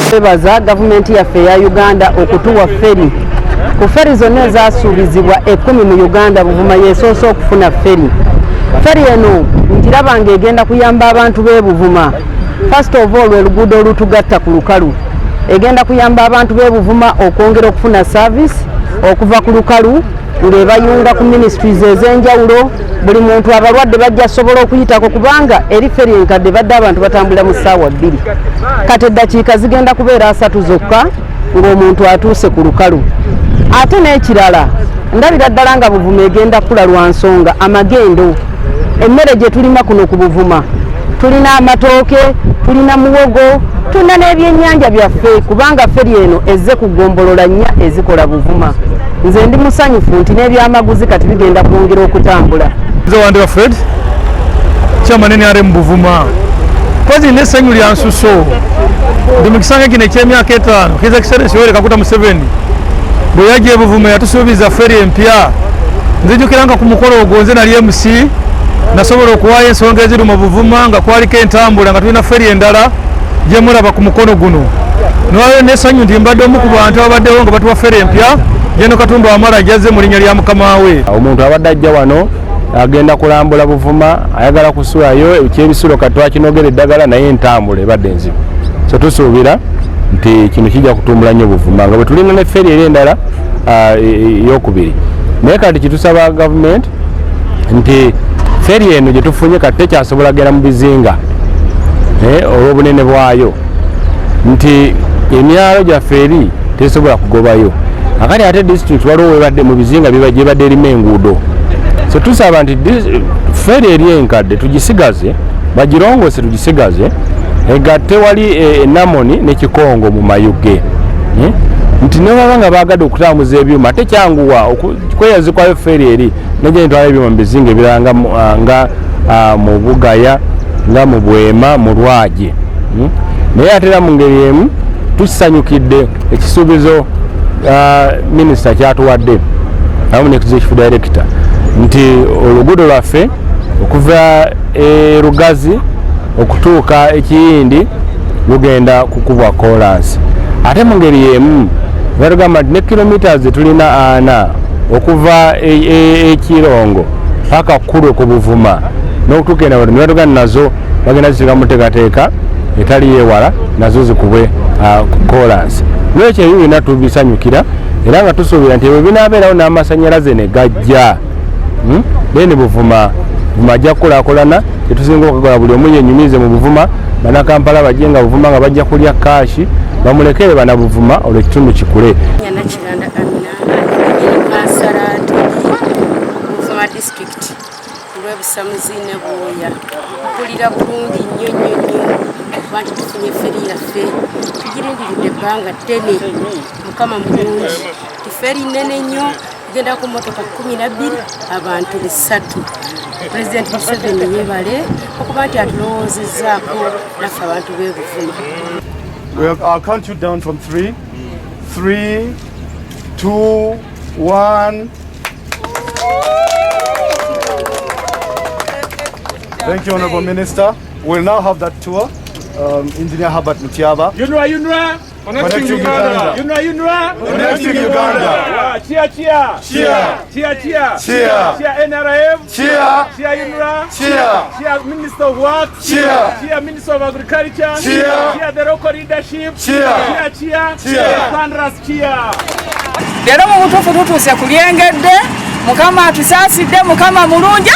Twebaza gavumenti yaffe ya Uganda okutuwa feri. Ku feri zonna ezaasuubizibwa 10 mu Uganda Buvuma yeesoose okufuna feri. Feri eno ngiraba ng'egenda kuyamba abantu b'e Buvuma. First of all, oluguudo olutugatta ku lukalu. Egenda kuyamba abantu b'e Buvuma okwongera okufuna service okuva ku lukalu ng'ebayunga ku ministries ez'enjawulo. Buli muntu abalwadde bajja sobola okuyitako kubanga eri feri enkadde badde abantu batambula mu ssaawa 2. Kati eddakiika zigenda kubeera 3 zokka ng'omuntu atuuse ku lukalu. Ate n'ekirala ndabira ddala nga Buvuma egenda kula lwa nsonga amagendo. Emmere gye tulima kuno ku Buvuma tulina amatooke, tulina muwogo, tulina n'ebyennyanja byaffe kubanga feri eno ezze kugombolola nnya ezikola Buvuma. Nze ndi musanyufu nti n'ebyamaguzi kati bigenda kwongera okutambula. Nze Wandera Fred chairman NRM Buvuma kwazi n'essanyu lya nsuso ndi mu kisanga kino eky'emyaka 5 kiza Excellency Yoweri Kaguta Museveni bwe yajja e Buvuma yatusuubiza feri empya. Nzijukiranga ku mukolo ogwo nze nali MC nasobola okuwaayo ensonga eziri mu Buvuma nga kwaliko entambula nga tulina feri endala gye mulaba ku mukono guno. Nolwayo n'essanyu nti mbadde omu ku bantu abaddewo nga batuwa feri empya Jeno Katumba Wamala ajjaze mu linnya lya mukama we. Omuntu abadde ajja wano agenda kulambula Buvuma ayagala kusuulayo ekyebisulo katwa kinogera eddagala naye entambula ebadde nzibu. So tusuubira nti kino kijja kutumbula nnyo Buvuma nga bwe tulina ne feri eri endala ey'okubiri. Naye kati kitusaba gavumenti nti feri eno gye tufunye kati tekyasobola gera mu bizinga olw'obunene bwayo nti emyalo gyaffe eri tesobola kugobayo. Akati ate district waliwo webadde mu bizinga byebadde erimu enguudo. So tusaba nti feri eri enkadde tugisigaze bagirongose tugisigaze egatte wali Namoni ne Kikongo mu Mayuge. Nti ne baba nga bagadde okutambuza ebyuma tekyanguwa okweyazikwayo feri eri najja nitwala ebyuma mu bizinga ebiranga nga mu Bugaya nga mu Bwema mu Lwaje. Naye ate era mu ngeri emu tusanyukidde ekisuubizo Minister kyatuwadde awamu ne Executive Director nti oluguudo lwaffe okuva Rugazi okutuuka Ekiyindi lugenda kukubwa kolansi. Ate mu ngeri yemu batugamba nti ne kilometers tulina 4 okuva Ekirongo paka Kulwe ku Buvuma n'okutuuka eno ne batugamba nazo bagenda zisika muteekateeka etali yewala nazo zikubwe kolansi. Lwekyo ebyo byonna tubisanyukira era nga tusuubira nti ebyo binaabeerawo n'amasannyalaze ne gajja. Then Buvuma ajja kukulaakulana tetusinga okukola buli omu yennyumize mu Buvuma bannakampala bajje nga Buvuma nga bajja kulya kaashi bamulekere bana Buvuma olwo ekitundu kikule. Nakiranda Amina Kasarati Buvuma district Lwebusamuzi ne Buoya mpulira bulungi nnyo abantu tufunye feri yaffe tugirindiridde ebbanga ddene mukama mulungi feri nnene nnyo genda ku motoka 12 abantu 3. President Museveni yebale okuba nti atulowoozezzaako naffe abantu b'e Buvuma. I'll count you down from 3. 3, 2, 1. Thank you, Honorable Minister. We'll now have that tour. Engineer Herbert Mutiaba. Yunra. Connecting Uganda. Yunra. Connecting Uganda. Cheer. Cheer NRM. Cheer Yunra. Cheer Minister of Work. Cheer Minister of Agriculture. Cheer the local leadership. Cheer Thunders. Cheer. Lero mu butuufu tutuuse ku lyengedde Mukama atusaasidde Mukama mulungi.